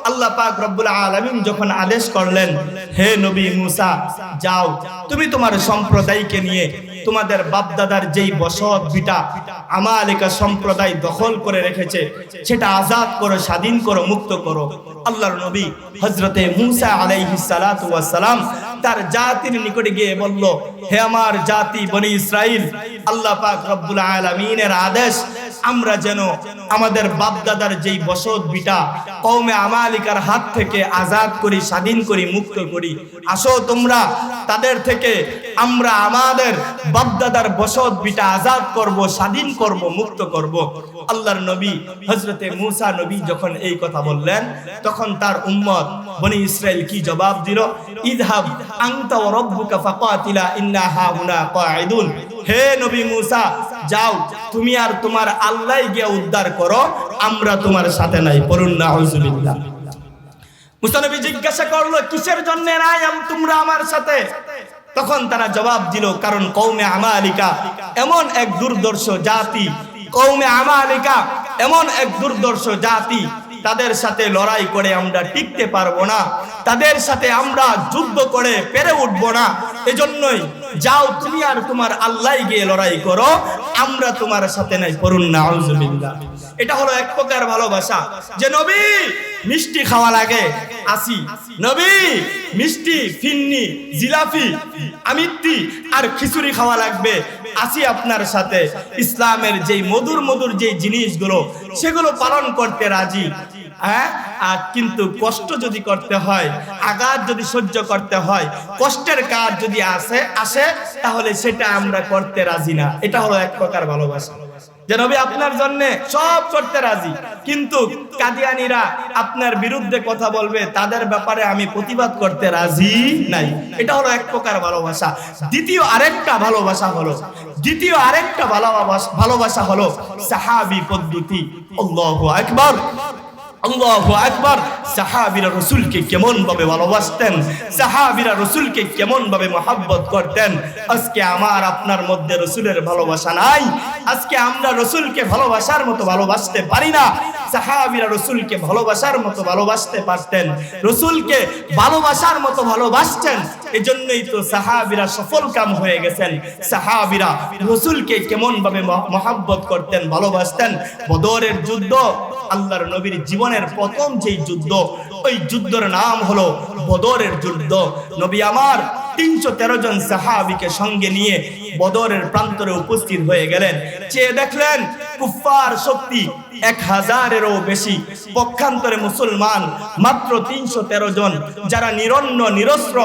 আল্লাহ পাক রব্বুল আলামিন যখন আদেশ করলেন, হে নবী মুসা, যাও তুমি তোমার সম্প্রদায়কে নিয়ে তোমাদের বাপদাদার যেই বসত ভিটা আমালিকা সম্প্রদায় দখল করে রেখেছে সেটা আজাদ করো, স্বাধীন করো, মুক্ত করো। আল্লাহর নবী হযরতে মুসা আলাইহিস সালাতু ওয়াস সালাম তার জাতির নিকটে গিয়ে বলল, হে আমার জাতি বনি ইসরাইল, আল্লাহ পাক রব্বুল আলামিনের আদেশ আমরা যেন আমাদের বাপদাদার যেই বসত ভিটা কওমে আমালিকার হাত থেকে আজাদ করি, স্বাধীন করি, মুক্ত করি। আসো তোমরা তাদের থেকে আমরা আমাদের বাপদাদার বসত ভিটা আজাদ করব, স্বাধীন করব, মুক্ত করব। আল্লাহর নবী হযরতে মুসা নবী যখন এই কথা বললেন, তখন তার উম্মত বনি ইসরাইল কি জবাব দিল? ইযহাব আনতা ওয়া রাব্বুকা ফাকাতিলা ইন্না হাউনা কাঈদুন। হে নবী মুসা, যাও তুমি আর তোমার আল্লাহ গিয়ে উদ্ধার করো, আমরা তোমার সাথে নাই। পড়ুন নাউযুবিল্লাহ। মুসা নবী জিজ্ঞাসা করলো, কিসের জন্য নাই তোমরা আমার সাথে? তখন তারা জবাব দিল, কারণ কওমে আমালিকা এমন এক দুর্দর্শ জাতি, কওমে আমালিকা এমন এক দুর্দর্শ জাতি, তাদের সাথে লড়াই করে আমরা টিকতে পারবো না, তাদের সাথে আমরা যুদ্ধ করে পেরে উঠবো না। এজন্যই যাও তুমি আর তোমার আল্লাহ গিয়ে লড়াই করো, আমরা তোমার সাথে নাই। পড়ুন নাউযুবিল্লাহ। এটা হলো এক প্রকার ভালোবাসা, যে নবী মিষ্টি খাওয়া লাগে আসি, নবী মিষ্টি, ফিন্নি, জিলাপি, আমিত্তি আর খিচুড়ি খাওয়া লাগবে আসি আপনার সাথে। ইসলামের যেই মধুর মধুর যে জিনিসগুলো সেগুলো পালন করতে রাজি, হ্যাঁ, আর কিন্তু কষ্ট যদি করতে হয়, আঘাত যদি সহ্য করতে হয়, কষ্টের কাজ যদি আসে তাহলে সেটা আমরা করতে রাজি না। এটা হলো এক প্রকার ভালোবাসা, যে নবী আপনার জন্য সব করতে রাজি, কিন্তু কাদিয়ানীরা আপনার বিরুদ্ধে কথা বলবে, তাদের ব্যাপারে আমি প্রতিবাদ করতে রাজি নাই। এটা হলো এক প্রকার ভালোবাসা। দ্বিতীয় আরেকটা ভালোবাসা হলো সাহাবী পদ্ধতি। আল্লাহু আকবার, আল্লাহু আকবার। সাহাবীরা রাসূলকে কেমন ভাবে ভালোবাসতেন, সাহাবীরা রাসূলকে কেমন ভাবে মহব্বত করতেন। আজকে আমার আপনার মধ্যে রাসূলের ভালোবাসা নাই, আজকে আমরা রাসূলকে ভালোবাসার মতো ভালোবাসতে পারি না। সাহাবীরা রাসূলকে ভালোবাসার মতো ভালোবাসতে পারতেন, রাসূলকে ভালোবাসার মতো ভালোবাসতেন। এজন্যই তো সাহাবীরা সফল কাম হয়ে গেছেন। সাহাবীরা রাসূলকে কেমন ভাবে মহব্বত করতেন, ভালোবাসতেন। বদরের যুদ্ধ আল্লাহর নবীর জীবনের প্রথম যেই যুদ্ধ, ওই যুদ্ধের নাম হলো বদরের যুদ্ধ। নবী আমার 313 জন সাহাবীকে সঙ্গে নিয়ে বদরের প্রান্তরে উপস্থিত হয়ে গেলেন। চেয়ে দেখলেন কুফফার শক্তি 1000-এরও বেশি, পক্ষান্তরে মুসলমান মাত্র 313 জন, যারা নিরন্ন নিরস্ত্র,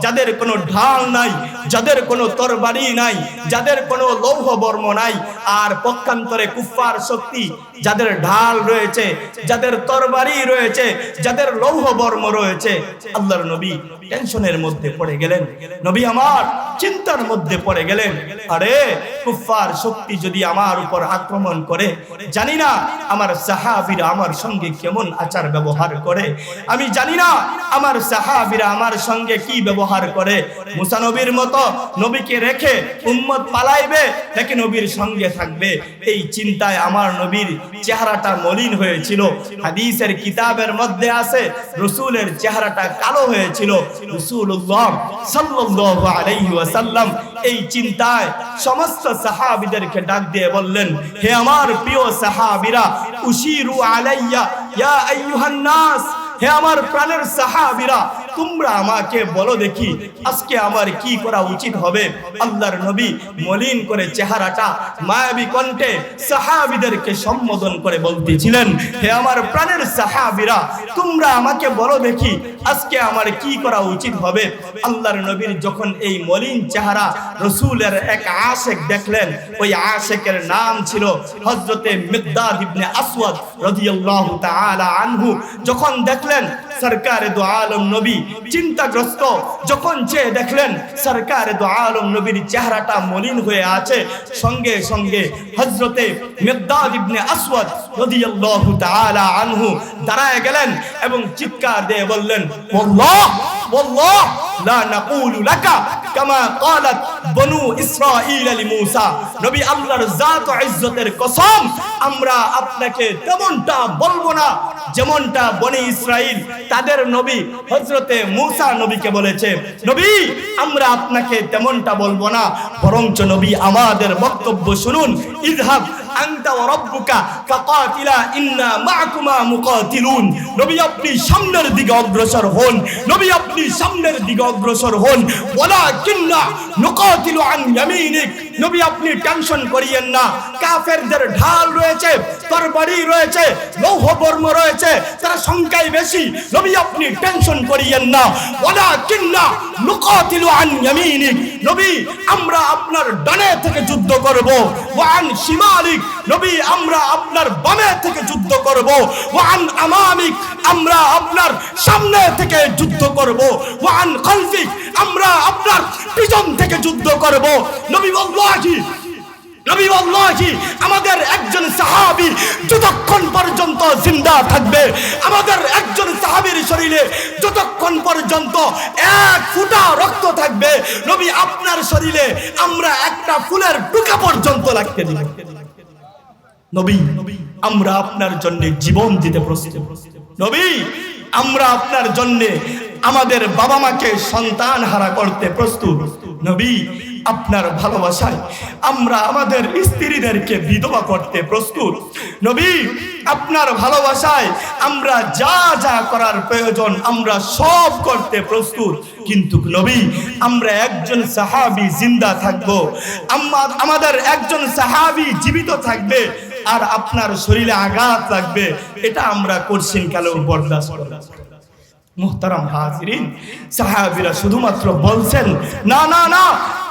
যাদের কোনো ঢাল নাই, যাদের কোনো তরবারি নাই, যাদের কোনো লৌহ বর্ম নাই। আর পক্ষান্তরে কুফফার শক্তি, যাদের ঢাল রয়েছে, যাদের তরবারি রয়েছে, যাদের লৌহ বর্ম রয়েছে। আল্লাহর নবী টেনশনের মধ্যে পড়ে গেলেন, নবী আমার চিন্তার মধ্যে পড়ে গেলেন। আরে কুফফার শক্তি যদি আমার উপর আক্রমণ করে, জানি না আমার সাহাবীরা আমার সঙ্গে কেমন আচার ব্যবহার করে, আমি জানি না আমার সাহাবীরা আমার সঙ্গে কি ব্যবহার করে। মুসা নবীর মতো নবীকে রেখে উম্মত পালাইবে নাকি নবীর সঙ্গে থাকবে, এই চিন্তায় আমার নবীর চেহারাটা মলিন হয়েছিল। হাদিসের কিতাবের মধ্যে আছে রাসূলের চেহারাটা কালো হয়েছিল। রাসূলুল্লাহ সাল্লাল্লাহু আলাইহি ওয়াসাল্লাম এই চিন্তায় সমস্ত সাহাবীদেরকে ডাক দিয়ে বললেন, হে আমার প্রিয় সাহাবীরা, উশিরু আলাইয়া ইয়া আইয়ুহান নাস, হে আমার প্রাণের সাহাবীরা, তোমরা আমাকে বলো দেখি আজকে আমার কি করা উচিত হবে। আল্লাহর নবী মলিন করে চেহারাটা মায়াবী কণ্ঠে সাহাবীদেরকে সম্বোধন করে বলতেছিলেন, হে আমার প্রাণের সাহাবীরা, তোমরা আমাকে বলো দেখি আজকে আমার কি করা উচিত হবে। আল্লাহর নবীর যখন এই মলিন চেহারা রাসূলের এক আশিক দেখলেন, ওই আশিকের নাম ছিল হযরতে মিকদাদ ইবনে আসওয়াদ রাদিয়াল্লাহু তাআলা আনহু। যখন দেখলেন সরকারে দু আলম নবী চিন্তাগ্রস্ত, যখন চেয়ে দেখলেন সরকারে দু আলম নবীর চেহারাটা মলিন হয়ে আছে, সঙ্গে সঙ্গে হযরতে মিকদাদ ইবনে আসওয়াদ রাদিয়াল্লাহু তাআলা আনহু দাঁড়ায় গেলেন এবং চিৎকার দিয়ে বললেন, আল্লাহ ওয়াল্লাহ লা নাকুলু লাকা কামা ক্বালাত বনু ইসরাঈল লিমূসা। নবী আল্লাহর জাত ও ইজ্জতের কসম, আমরা আপনাকে তেমনটা বলবো না যেমনটা বনি ইসরাইল তাদের নবী হযরতে মূসা নবীকে বলেছে। নবী, আমরা আপনাকে তেমনটা বলবো না, বরঞ্চ নবী আমাদের বক্তব্য শুনুন। ইযহাব আনতা ওয়া রাব্বুকা ফাকাতিলা ইন্না মাআকুমা মুকাতিলুন। নবী আপনি সামনের দিকে অগ্রসর হন, নবী আপনি সামনের দিকে অগ্রসর হন। ওয়ালাকিন্না নুকাতিলু আন ইয়ামিনিক। নবী আপনি টেনশন করিয়েন না, কাফেরদের ঢাল রয়েছে, তরবারি রয়েছে, লৌহ বর্ম রয়েছে, তারা সংখ্যায় বেশি। নবী আপনি টেনশন করিয়েন না। ওয়ালাকিন্না নুকাতিলু আন ইয়ামিনিক। নবী আমরা আপনার ডানে থেকে যুদ্ধ করব। ওয়া আন শিমালিক। নবী আমরা আপনার বামে থেকে যুদ্ধ করব। ওয়া আন আমামিক। আমরা আপনার সামনে থেকে যুদ্ধ করব। ওয়া আন খালফিক। আমরা আপনার পিছন থেকে যুদ্ধ করব। নবী ওয়াল্লাহি আমাদের একজন সাহাবী যতক্ষণ পর্যন্ত জিন্দা থাকবে, আমাদের একজন সাহাবীর শরীরে যতক্ষণ পর্যন্ত এক ফোঁটা রক্ত থাকবে, নবী আপনার শরীরে আমরা একটা ফুলের টুকা পর্যন্ত লাগতে দিব। নবী আমরা আপনার জন্য জীবন দিতে প্রস্তুত। নবী আমরা আপনার জন্য আমাদের বাবা মাকে সন্তান হারা করতে প্রস্তুত। নবী আপনার ভালোবাসায় আমরা আমাদের স্ত্রীদেরকে বিধবা করতে প্রস্তুত। নবী আপনার ভালোবাসায় আমরা যা যা করার প্রয়োজন আমরা সব করতে প্রস্তুত। কিন্তু নবী আমরা একজন সাহাবী জিন্দা থাকবো, আমাদের একজন সাহাবী জীবিত থাকবে, আর আপনার শরীরে আঘাত লাগবে, এটা আমরা করছেন কেন বরদাস্ত করব? মুহতারাম হাজিরিন, সাহাবীরা শুধুমাত্র বলছেন না না না,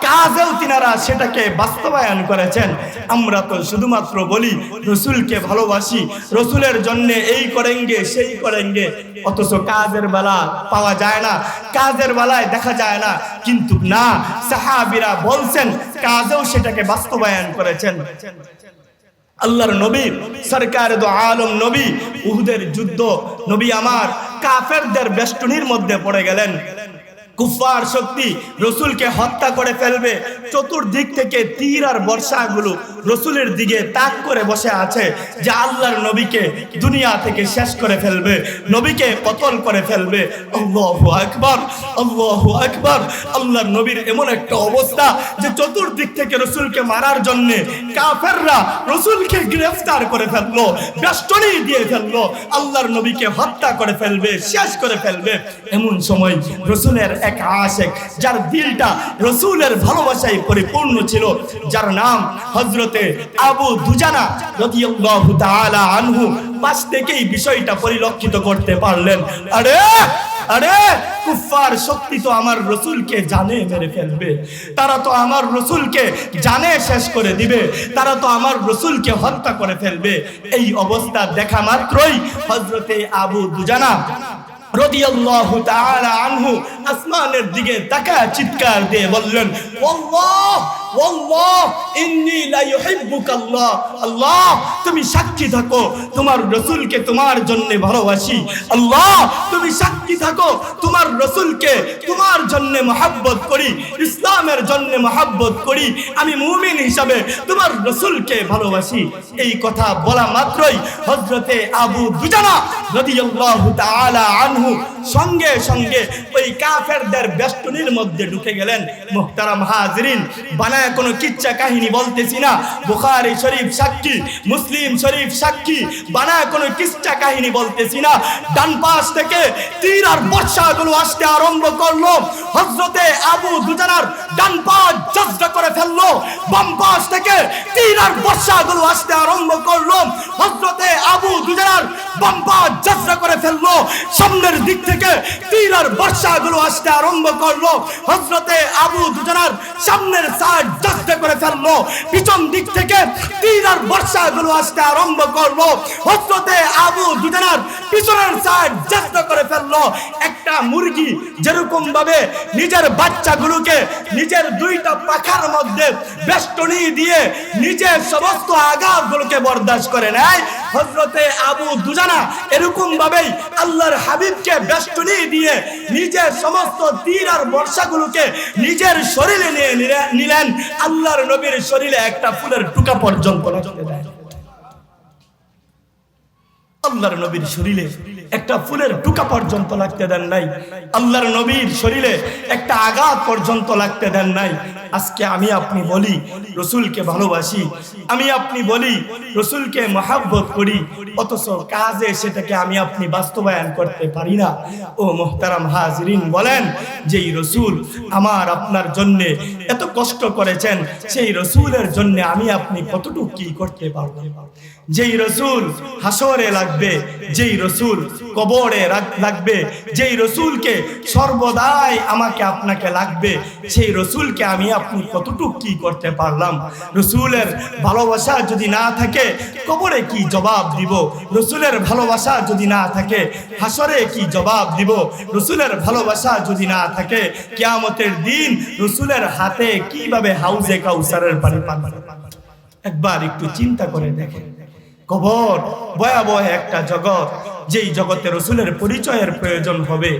কাজেও তিনারা সেটাকে বাস্তবায়ন করেছেন। আমরা তো শুধুমাত্র বলি রসুলকে ভালোবাসি, রসুলের জন্য এই করেঙ্গে সেই করেঙ্গে, অথচ কাজের বেলা পাওয়া যায় না, কাজের বেলায় দেখা যায় না। কিন্তু না, সাহাবীরা বলছেন, কাজেও সেটাকে বাস্তবায়ন করেছেন। আল্লাহর নবী সরকার দো আলম নবী উহুদের যুদ্ধ, নবী আমার কাফেরদের বেষ্টনীর মধ্যে পড়ে গেলেন। কুফার শক্তি রসুলকে হত্যা করে ফেলবে, চতুর্দিক থেকে তীর আর বর্ষাগুলো রসুলের দিকে তাক করে বসে আছে যে আল্লাহর নবীকে দুনিয়া থেকে শেষ করে ফেলবে, নবীকে কতল করে ফেলবে। আল্লাহু আকবার, আল্লাহু আকবার। আল্লাহর নবীর এমন একটা অবস্থা যে চতুর্দিক থেকে রসুলকে মারার জন্য কাফেররা রসুলকে গ্রেফতার করে ফেললো, বেষ্টনী দিয়ে ফেললো, আল্লাহর নবীকে হত্যা করে ফেলবে, শেষ করে ফেলবে। এমন সময় রসুলের এক আশিক, যার দিলটা রসুলের ভালোবাসায় পরিপূর্ণ ছিল, যার নাম হযরতে আবু দুজানা রাদিয়াল্লাহু তাআলা আনহু, পাশ থেকেই বিষয়টা পরিলক্ষিত করতে পারলেন। আরে আরে কুফার শক্তি তো আমার রসুলকে জানে মেরে ফেলবে, তারা তো আমার রসুলকে জানে শেষ করে দিবে, তারা তো আমার রসুলকে হত্যা করে ফেলবে। এই অবস্থা দেখা মাত্রই হযরতে আবু দুজানা রাদিয়াল্লাহু তাআলা আনহু আসমানের দিকে তাকায় চিৎকার দিয়ে বললেন, আল্লাহ আল্লাহ ইন্নী লা ইউহিব্বুকাল্লাহ। আল্লাহ তুমি সাক্ষী থাকো তোমার রাসূলকে তোমার জন্য ভালোবাসি। আল্লাহ তুমি সাক্ষী থাকো তোমার রাসূলকে তোমার জন্য মহব্বত করি, ইসলামের জন্য মহব্বত করি, আমি মুমিন হিসাবে তোমার রাসূলকে ভালোবাসি। এই কথা বলা মাত্রই হযরতে আবু দুজানা রাদিয়াল্লাহু তাআলা আনহু সঙ্গে সঙ্গে ওই কাফেরদের বেষ্টনীর মধ্যে ঢুকে গেলেন। মুহতারাম হাজিরিন, বানায় কোনো কিচ্ছা কাহিনী বলতেছি না, বুখারী শরীফ সাক্ষী, মুসলিম শরীফ সাক্ষী, বানায় কোনো কিচ্ছা কাহিনী বলতেছি না। ডান পাশ থেকে তীর আর বর্ষাগুলো আসতে আরম্ভ করলো, হযরতে আবু দুজানার ডান পা জজরা করে ফেললো, বাম পাশ থেকে তীর আর বর্ষাগুলো আসতে আরম্ভ করলো, হযরতে আবু দুজানার বাম পা জজরা করে ফেললো, সামনের দিক থেকে তীর আর বর্ষাগুলো আসতে আরম্ভ করলো, হযরতে আবু দুজানার সামনের সাইড জজরা করে ফেললো, পিছন দিক থেকে তীর আর বর্ষাগুলো আসতে আরম্ভ করলো, হযরতে আবু দুজানার পিছনের সাইড জজরা করে ফেললো। একটা মুরগি যেরকম ভাবে নিজের বাচ্চাগুলোকে নিজের দুইটা পাখার মধ্যে বেষ্টনী দিয়ে নিজের সমস্ত আঘাতগুলোকে বরদাস্ত করে নেয়, হযরতে আবু দুজানা এরকম ভাবেই আল্লাহর হাবিবকে বেষ্টনী দিয়ে নিজের সমস্ত তীর আর বর্ষাগুলোকে নিজের শরীরে নিয়ে নিলেন। আল্লাহর নবীর শরীরে একটা ফুলের টুকা পর্যন্ত লাগতে দেয়। আল্লাহর নবীর শরীরে একটা ফুলের টুকা পর্যন্ত লাগতে দেন নাই। আল্লাহর নবীর শরীরে একটা আঘাত পর্যন্ত লাগতে দেন নাই। আজকে আমি আপনি বলি রাসূলকে ভালোবাসি, আমি আপনি বলি রাসূলকে মহব্বত করি, অথচ কাজে সেটাকে আমি আপনি বাস্তবায়ন করতে পারি না। ও মুহতারাম হাজিরিন, বলেন যেই রাসূল আমার আপনার জন্য এত কষ্ট করেছেন, সেই রাসূলের জন্য আমি আপনি কতটুকু কি করতে পারব? যেই রাসূল হাসরে লাগবে, যেই রাসূল কবরে লাগবে, যেই রাসূলকে সর্বদাই আমাকে আপনাকে লাগবে, সেই রাসূলকে আমি আপনি কতটুকু কি করতে পারলাম? রাসূলের ভালোবাসা যদি না থাকে কবরে কি জবাব দিব? রাসূলের ভালোবাসা যদি না থাকে হাসরে কি জবাব দিব? রাসূলের ভালোবাসা যদি না থাকে কিয়ামতের দিন রাসূলের হাতে কিভাবে হাউজে কাউসারের পানি পান? একবার একটু চিন্তা করে দেখেন। কবর ভয়াবহ একটা জগৎ, যেই জগতে রাসূলের পরিচয়ের প্রয়োজন হবে।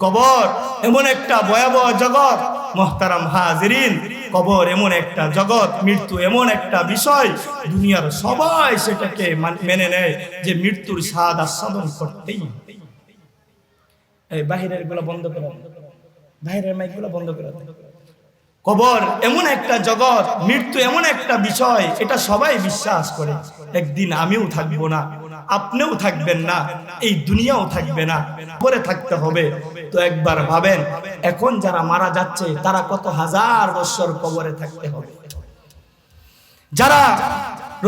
কবর এমন একটা ভয়াবহ জগৎ, মুহতারাম হাজিরিন, কবর এমন একটা জগৎ, মৃত্যু এমন একটা বিষয়, দুনিয়ার সবাই সেটাকে মেনে নেয় যে মৃত্যুর স্বাদ আস্বাদন করতেই। এই বাহিরের গুলো বন্ধ করে, বাহিরের মাইক গুলো বন্ধ করে। কবর এমন একটা জগৎ, মৃত্যু এমন একটা বিষয়, এটা সবাই বিশ্বাস করে। একদিন আমিও থাকবো না, আপনিও থাকবেন না, এই দুনিয়াও থাকবে না, কবরে থাকতে হবে। তো একবার ভাবেন, এখন যারা মারা যাচ্ছে তারা কত হাজার বছর কবরে থাকতে হবে? যারা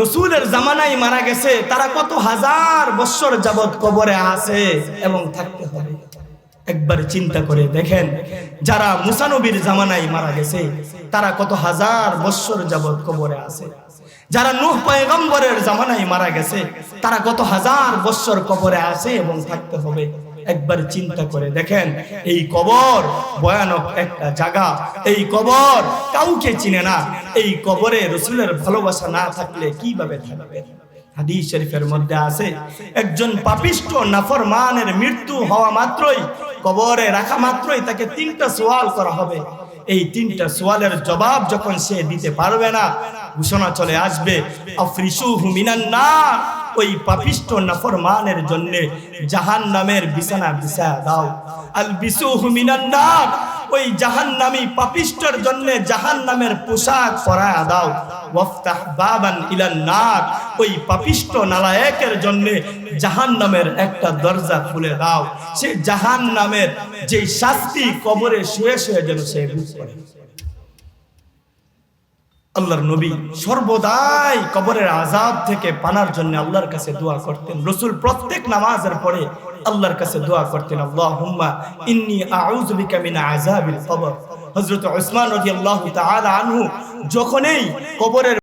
রাসূলের জামানায় মারা গেছে তারা কত হাজার বছর যাবত কবরে আছে এবং থাকতে হবে। একবার চিন্তা করে দেখেন, যারা মুসা নবীর জামানায় মারা গেছে তারা কত হাজার বছর যাবত কবরে আছে। যারা নূহ পয়গম্বরের জামানায় মারা গেছে তারা কত হাজার বছর কবরে আছে এবং থাকতে হবে। একবার চিন্তা করে দেখেন, এই কবর ভয়ানক একটা জায়গা, এই কবর কাউকে চিনে না। এই কবরে রাসূলের ভালোবাসা না থাকলে কিভাবে থাকবে? হাদিস শরীফের মধ্যে আছে, একজন পাপিষ্ঠ নাফরমানের মৃত্যু হওয়া মাত্রই, কবরে রাখা মাত্রই তাকে 3টা সওয়াল করা হবে। এই 3টা সওয়ালের জবাব যখন সে দিতে পারবে না, ঘোষণা চলে আসবে, আফরিসুহু মিনান নার, ওই পাপিষ্ঠ নাফরমানের জন্য জাহান্নামের বিছানা বিছায়া দাও। আলবিসুহু মিনান নার, ওই জাহান্নামী পাপিষ্ঠর জন্য জাহান্নামের পোশাক পরায়া দাও। ওয়াফতাহ বাবান ইলান নার, ওই পাপিষ্ঠ নালায়েকের জন্য জাহান্নামের একটা দরজা খুলে দাও। সে জাহান্নামের যে শাস্তি কবরে শুয়ে শুয়ে যেন সে ভোগ করে। আল্লাহর নবী সর্বদাই কবরের আযাব থেকে পানার জন্য আল্লাহর কাছে দোয়া করতেন। রাসূল প্রত্যেক নামাজের পরে আল্লাহর কাছে দোয়া করতেন, আল্লাহুম্মা ইন্নী আউযু বিকা মিন আযাবিল কবর। হযরত উসমান রাদিয়াল্লাহু তাআলা আনহু যখনই কবরের